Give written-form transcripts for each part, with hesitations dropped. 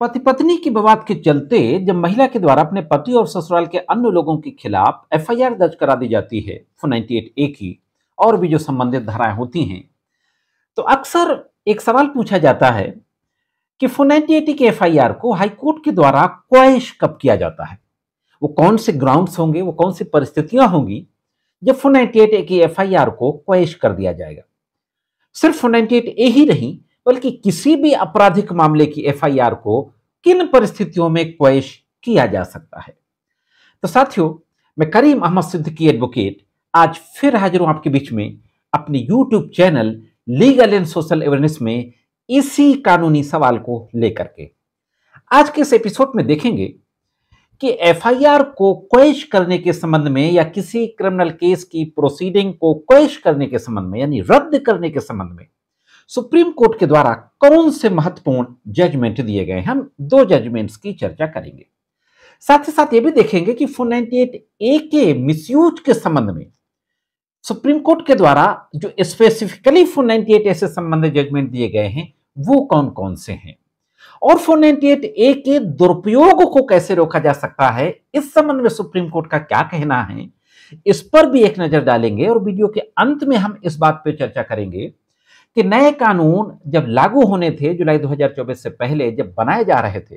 पति पत्नी की विवाद के चलते जब महिला के द्वारा अपने पति और ससुराल के अन्य लोगों के खिलाफ एफआईआर दर्ज करा दी जाती है 498A की और भी जो संबंधित धाराएं होती हैं, तो अक्सर एक सवाल पूछा जाता है कि 498A के एफआईआर को हाईकोर्ट के द्वारा क्वैश कब किया जाता है। वो कौन से ग्राउंड्स होंगे, वो कौन सी परिस्थितियां होंगी जब 498A की एफआईआर को क्वैश कर दिया जाएगा। सिर्फ 498A ही नहीं बल्कि किसी भी आपराधिक मामले की एफआईआर को किन परिस्थितियों में क्वैश किया जा सकता है। तो साथियों, मैं करीम अहमद सिद्दीकी एडवोकेट आज फिर हाजिर हूं आपके बीच में अपने YouTube channel legal and social awareness में इसी कानूनी सवाल को लेकर के। आज के इस एपिसोड में देखेंगे कि एफआईआर को क्वैश करने के संबंध में या किसी क्रिमिनल केस की प्रोसीडिंग को क्वैश करने के संबंध में यानी रद्द करने के संबंध में सुप्रीम कोर्ट के द्वारा कौन से महत्वपूर्ण जजमेंट दिए गए हैं। हम दो जजमेंट्स की चर्चा करेंगे। साथ ही साथ ये भी देखेंगे कि 498A के मिसयूज के संबंध में सुप्रीम कोर्ट के द्वारा जो स्पेसिफिकली 498A से संबंधित जजमेंट दिए गए हैं वो कौन कौन से हैं और 498A के दुरुपयोग को कैसे रोका जा सकता है, इस संबंध में सुप्रीम कोर्ट का क्या कहना है, इस पर भी एक नजर डालेंगे। और वीडियो के अंत में हम इस बात पर चर्चा करेंगे कि नए कानून जब लागू होने थे जुलाई 2024 से पहले जब बनाए जा रहे थे,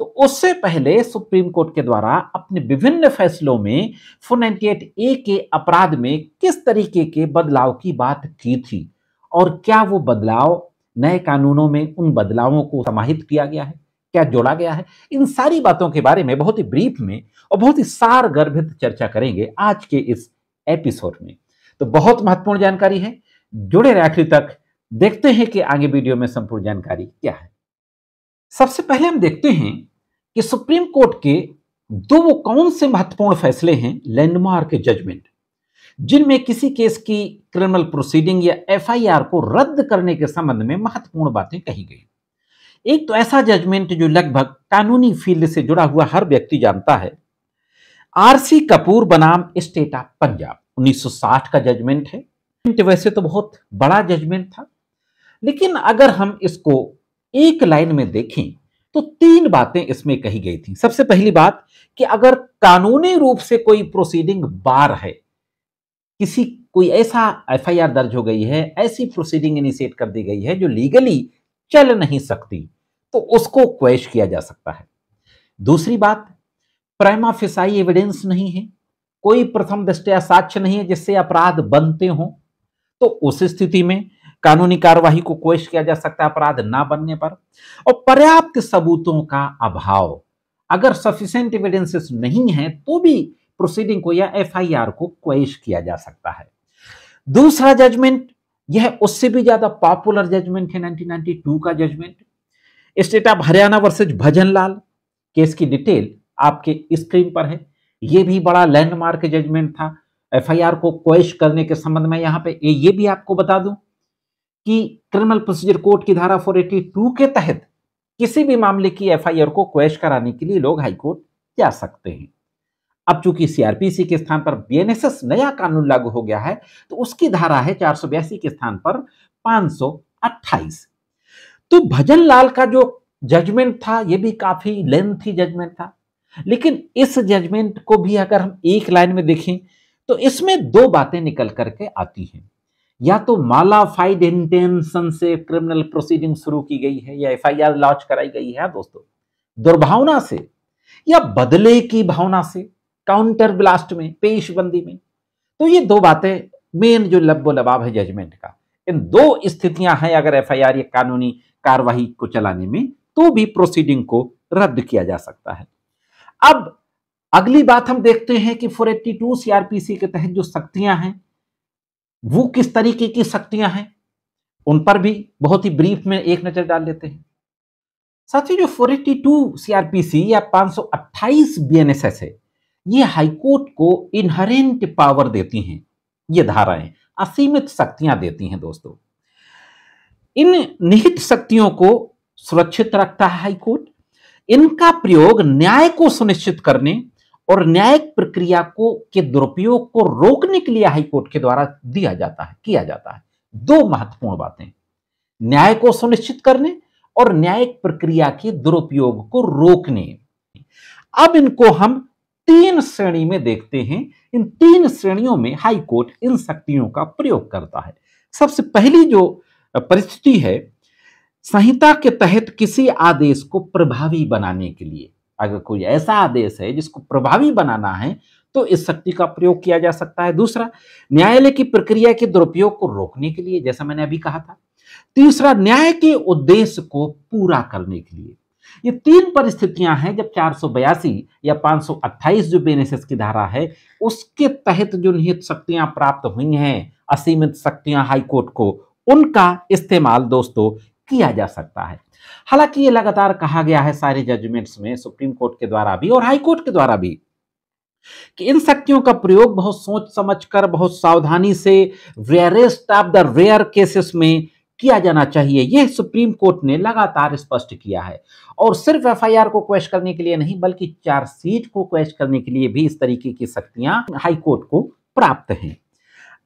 तो उससे पहले सुप्रीम कोर्ट के द्वारा अपने विभिन्न फैसलों में 498A के अपराध में किस तरीके के बदलाव की बात की थी और क्या वो बदलाव नए कानूनों में उन बदलावों को समाहित किया गया है, क्या जोड़ा गया है। इन सारी बातों के बारे में बहुत ही ब्रीफ में और बहुत ही सारगर्भित चर्चा करेंगे आज के इस एपिसोड में। तो बहुत महत्वपूर्ण जानकारी है, जुड़े रहे आखिर तक। देखते हैं कि आगे वीडियो में संपूर्ण जानकारी क्या है। सबसे पहले हम देखते हैं कि सुप्रीम कोर्ट के दो वो कौन से महत्वपूर्ण फैसले हैं, लैंडमार्क जजमेंट, जिनमें किसी केस की क्रिमिनल प्रोसीडिंग या एफआईआर को रद्द करने के संबंध में महत्वपूर्ण बातें कही गई। एक तो ऐसा जजमेंट जो लगभग कानूनी फील्ड से जुड़ा हुआ हर व्यक्ति जानता है, आरसी कपूर बनाम स्टेट ऑफ पंजाब 1960 का जजमेंट है। वैसे तो बहुत बड़ा जजमेंट था, लेकिन अगर हम इसको एक लाइन में देखें तो तीन बातें इसमें कही गई थी। सबसे पहली बात कि अगर कानूनी रूप से कोई प्रोसीडिंग बार है, कोई ऐसा एफआईआर दर्ज हो गई है, ऐसी प्रोसीडिंग इनिशिएट कर दी गई है जो लीगली चल नहीं सकती, तो उसको क्वैश किया जा सकता है। दूसरी बात, प्राइमा फेसाई एविडेंस नहीं है, कोई प्रथम दृष्टया साक्ष्य नहीं है जिससे अपराध बनते हो, तो उस स्थिति में कानूनी कार्यवाही को क्वैश किया जा सकता है अपराध ना बनने पर। और पर्याप्त सबूतों का अभाव, अगर सफिशिएंट एविडेंसेस नहीं है तो भी प्रोसीडिंग को या एफआईआर को क्वैश किया जा सकता है। दूसरा जजमेंट, यह उससे भी ज्यादा पॉपुलर जजमेंट है, 1992 का judgement, state of Haryana versus Bhajanlal. Case की डिटेल आपके स्क्रीन पर है। यह भी बड़ा लैंडमार्क जजमेंट था एफआईआर को क्वैश करने के संबंध में। यहां पे ये भी आपको बता दूं कि क्रिमिनल प्रोसीजर कोड की धारा 482 के तहत किसी भी मामले की एफआईआर को क्वैश कराने के लिए लोग हाईकोर्ट जा सकते हैं। अब चूंकि सीआरपीसी के स्थान पर बीएनएसएस नया कानून लागू हो गया है, तो उसकी धारा है 482 के स्थान पर 528। तो भजनलाल का जो जजमेंट था यह भी काफी लेंथी जजमेंट था, लेकिन इस जजमेंट को भी अगर हम एक लाइन में देखें तो इसमें दो बातें निकल करके आती हैं। या तो मालाफाइड इंटेंशन से क्रिमिनल प्रोसीडिंग शुरू की गई है या एफआईआर लॉन्च कराई गई है दोस्तों, दुर्भावना से या बदले की भावना से, काउंटर ब्लास्ट में, पेशबंदी में। तो ये दो बातें मेन जो लब्बो लबाब है जजमेंट का। इन दो स्थितियां हैं अगर एफआईआर या कानूनी कार्यवाही को चलाने में, तो भी प्रोसीडिंग को रद्द किया जा सकता है। अब अगली बात हम देखते हैं कि 482 सीआरपीसी के तहत जो सख्तियां हैं वो किस तरीके की सख्तियां हैं, उन पर भी बहुत ही ब्रीफ में एक नजर डाल लेते हैं। साथ ही जो 482 सीआरपीसी या 528 बीएनएसएस है, ये हाईकोर्ट को इनहेरेंट पावर देती हैं। ये धाराएं असीमित शक्तियां देती हैं दोस्तों। इन निहित शक्तियों को सुरक्षित रखता है हाईकोर्ट। इनका प्रयोग न्याय को सुनिश्चित करने और न्यायिक प्रक्रिया के दुरुपयोग को रोकने के लिए हाईकोर्ट के द्वारा किया जाता है। दो महत्वपूर्ण बातें, न्याय को सुनिश्चित करने और न्यायिक प्रक्रिया के दुरुपयोग को रोकने। अब इनको हम 3 श्रेणी में देखते हैं। इन 3 श्रेणियों में हाई कोर्ट इन शक्तियों का प्रयोग करता है। सबसे पहली जो परिस्थिति है, संहिता के तहत किसी आदेश को प्रभावी बनाने के लिए, अगर कोई ऐसा आदेश है जिसको प्रभावी बनाना है तो इस शक्ति का प्रयोग किया जा सकता है। दूसरा, न्यायालय की प्रक्रिया के दुरुपयोग को रोकने के लिए, जैसा मैंने अभी कहा था। तीसरा, न्याय के उद्देश्य को पूरा करने के लिए। ये 3 परिस्थितियां हैं जब 482 या 528 जो बेनेसेस की धारा है उसके तहत जो निहित शक्तियां प्राप्त हुई हैं, असीमित शक्तियां हाई कोर्ट को, उनका इस्तेमाल दोस्तों किया जा सकता है। हालांकि ये लगातार कहा गया है सारे जजमेंट्स में, सुप्रीम कोर्ट के द्वारा भी और हाई कोर्ट के द्वारा भी, कि इन शक्तियों का प्रयोग बहुत सोच समझकर, बहुत सावधानी से, rarest of the rare cases में किया जाना चाहिए। यह सुप्रीम कोर्ट ने लगातार स्पष्ट किया है। और सिर्फ एफआईआर को क्वेश करने के लिए नहीं, बल्कि चार्जशीट को क्वेश करने के लिए भी इस तरीके की शक्तियां हाई कोर्ट को प्राप्त हैं।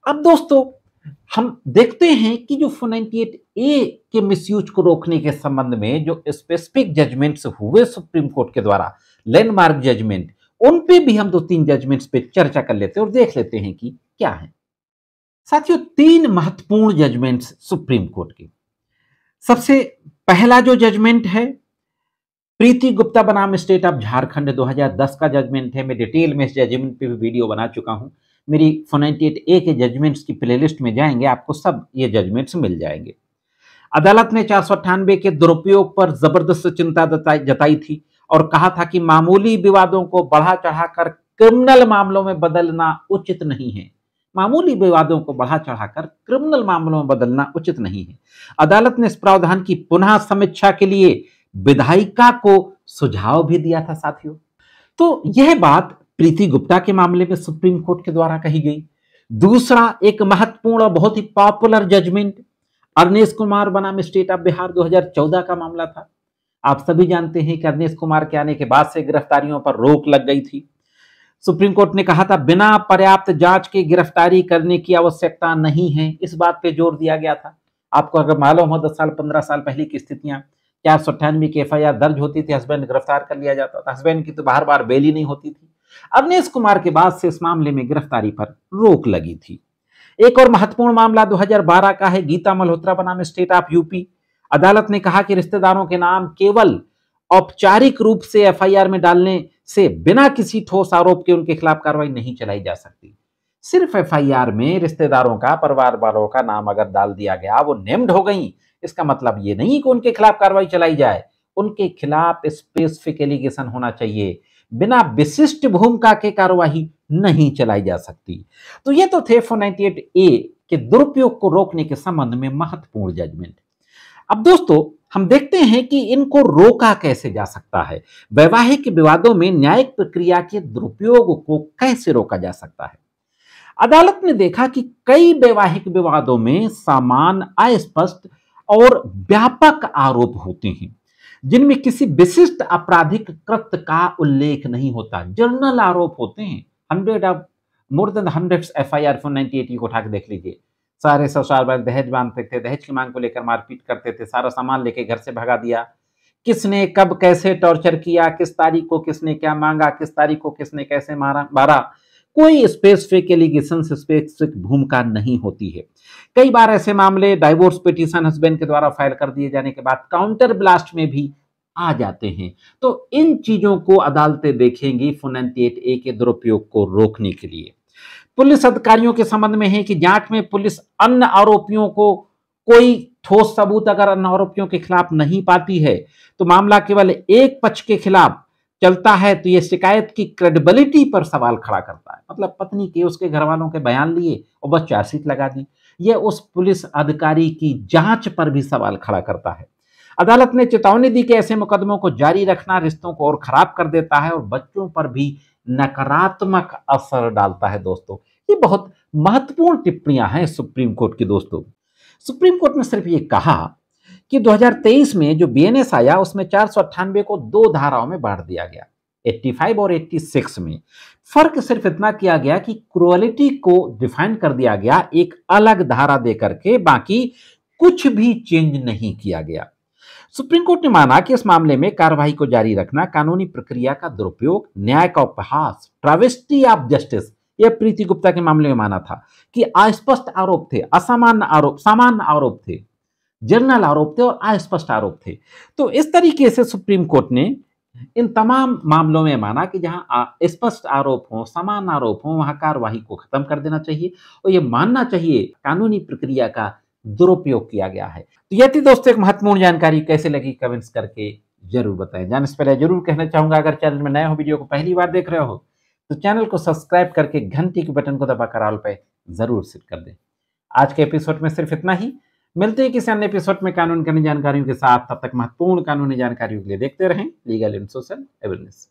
अब दोस्तों हम देखते हैं कि जो 498A के मिसयूज को रोकने के संबंध में जो स्पेसिफिक जजमेंट्स हुए सुप्रीम कोर्ट के द्वारा, लैंडमार्क जजमेंट, उन पे भी हम 2-3 जजमेंट्स पे चर्चा कर लेते हैं और देख लेते हैं कि क्या है। साथियों, 3 महत्वपूर्ण जजमेंट्स सुप्रीम कोर्ट के। सबसे पहला जो जजमेंट है, प्रीति गुप्ता बनाम स्टेट ऑफ झारखंड 2010 का जजमेंट है। मैं डिटेल में इस जजमेंट पे भी वीडियो बना चुका हूं। मेरी 498A के जजमेंट्स की प्लेलिस्ट में जाएंगे, आपको सब ये जजमेंट्स मिल जाएंगे। अदालत ने 498 के दुरुपयोग पर जबरदस्त चिंता जताई थी और कहा था कि मामूली विवादों को बढ़ा चढ़ाकर क्रिमिनल मामलों में बदलना उचित नहीं है। मामूली विवादों को बढ़ा चढ़ाकर क्रिमिनल मामलों में बदलना उचित नहीं है। अदालत ने इस प्रावधान की पुनः समीक्षा के लिए विधायिका को सुझाव भी दिया था साथियों। तो यह बात प्रीति गुप्ता के मामले में सुप्रीम कोर्ट के द्वारा कही गई। दूसरा एक महत्वपूर्ण और बहुत ही पॉपुलर जजमेंट, अरनेश कुमार बनाम स्टेट ऑफ बिहार 2014 का मामला था। आप सभी जानते हैं कि अरनेश कुमार के आने के बाद से गिरफ्तारियों पर रोक लग गई थी। सुप्रीम कोर्ट ने कहा था बिना पर्याप्त जांच के गिरफ्तारी करने की आवश्यकता नहीं है, इस बात पे जोर दिया गया था। आपको अगर मालूम हो 10 साल 15 साल पहले की स्थितियां, 498 की एफआईआर दर्ज होती थी, हस्बैंड गिरफ्तार कर लिया जाता था, हस्बैंड की तो बार बार बेल ही नहीं होती थी। अरनेश कुमार के बाद से इस मामले में गिरफ्तारी पर रोक लगी थी। एक और महत्वपूर्ण मामला 2012 का है, गीता मल्होत्रा बनाम स्टेट ऑफ यूपी। अदालत ने कहा कि रिश्तेदारों के नाम केवल औपचारिक रूप से एफआईआर में डालने से बिना किसी ठोस आरोप के उनके खिलाफ कार्रवाई नहीं चलाई जा सकती। सिर्फ एफआईआर में रिश्तेदारों का, परिवार वालों का नाम अगर डाल दिया गया, वो नेम्ड हो गई, इसका मतलब ये नहीं कि उनके खिलाफ कार्रवाई चलाई जाए। उनके खिलाफ स्पेसिफिक एलिगेशन होना चाहिए, बिना विशिष्ट भूमिका के कार्रवाई नहीं चलाई जा सकती। तो ये तो थे 498A के दुरुपयोग को रोकने के संबंध में महत्वपूर्ण जजमेंट। अब दोस्तों हम देखते हैं कि इनको रोका कैसे जा सकता है। वैवाहिक विवादों में न्यायिक प्रक्रिया के दुरुपयोग को कैसे रोका जा सकता है। अदालत ने देखा कि कई वैवाहिक विवादों में समान, अस्पष्ट और व्यापक आरोप होते हैं जिनमें किसी विशिष्ट आपराधिक कृत्य का उल्लेख नहीं होता। जनरल आरोप होते हैं। मोर देन हंड्रेड्स एफआईआर 498 को उठा के देख लीजिए। सारे ससुराल वाले दहेज बांधते थे, दहेज की मांग को लेकर मारपीट करते थे, सारा सामान लेके घर से भगा दिया, किसने कब कैसे टॉर्चर किया, किस तारीख को किसने क्या मांगा, किस तारीख को किसने कैसे मारा, कोई स्पेसिफिक एलिगेशन, स्पेसिफिक भूमिका नहीं होती है। कई बार ऐसे मामले डाइवोर्स पिटीशन हस्बैंड के द्वारा फाइल कर दिए जाने के बाद काउंटर ब्लास्ट में भी आ जाते हैं। तो इन चीजों को अदालतें देखेंगी 498A के दुरुपयोग को रोकने के लिए। पुलिस अधिकारियों के संबंध में है कि जांच में पुलिस अन्य आरोपियों को कोई ठोस सबूत अगर अन्य आरोपियों के खिलाफ नहीं पाती है तो मामला केवल एक पक्ष के खिलाफ चलता है, तो यह शिकायत की क्रेडिबिलिटी पर सवाल खड़ा करता है। मतलब पत्नी के, उसके घर वालों के बयान लिए और बस चार्जशीट लगा दी। यह उस पुलिस अधिकारी की जांच पर भी सवाल खड़ा करता है। अदालत ने चेतावनी दी कि ऐसे मुकदमों को जारी रखना रिश्तों को और खराब कर देता है और बच्चों पर भी नकारात्मक असर डालता है। दोस्तों ये बहुत महत्वपूर्ण टिप्पणियां हैं सुप्रीम कोर्ट की। दोस्तों सुप्रीम कोर्ट ने सिर्फ ये कहा कि 2023 में जो बीएनएस आया उसमें 498 को 2 धाराओं में बांट दिया गया, 85 और 86 में। फर्क सिर्फ इतना किया गया कि क्रुएलिटी को डिफाइन कर दिया गया एक अलग धारा दे करके, बाकी कुछ भी चेंज नहीं किया गया। सुप्रीम कोर्ट ने माना कि इस मामले में कार्रवाई को जारी रखना कानूनी प्रक्रिया का दुरुपयोग, न्याय का उपहास, ट्रावेस्टी ऑफ जस्टिस, यह प्रीति गुप्ता के मामले में माना था कि अस्पष्ट आरोप थे, असामान्य आरोप, सामान्य आरोप थे, जनरल आरोप थे और अस्पष्ट आरोप थे। तो इस तरीके से सुप्रीम कोर्ट ने इन तमाम मामलों में माना कि जहां स्पष्ट आरोप हो, समान आरोप हो, वहां कार्यवाही को खत्म कर देना चाहिए और यह मानना चाहिए कानूनी प्रक्रिया का दुरुपयोग किया गया है। तो यह थी दोस्तों एक महत्वपूर्ण जानकारी। कैसे लगी कमेंट्स करके जरूर बताएं। जाने से पहले जरूर कहना चाहूंगा, अगर चैनल में नए हो, वीडियो को पहली बार देख रहे हो, तो चैनल को सब्सक्राइब करके घंटी के बटन को दबाकर ऑल पे जरूर सेट कर दें। आज के एपिसोड में सिर्फ इतना ही। मिलते हैं किसी अन्य एपिसोड में कानून की जानकारियों के साथ। तब तक महत्वपूर्ण कानूनी जानकारियों के लिए देखते रहें लीगल एंड सोशल अवेयरनेस।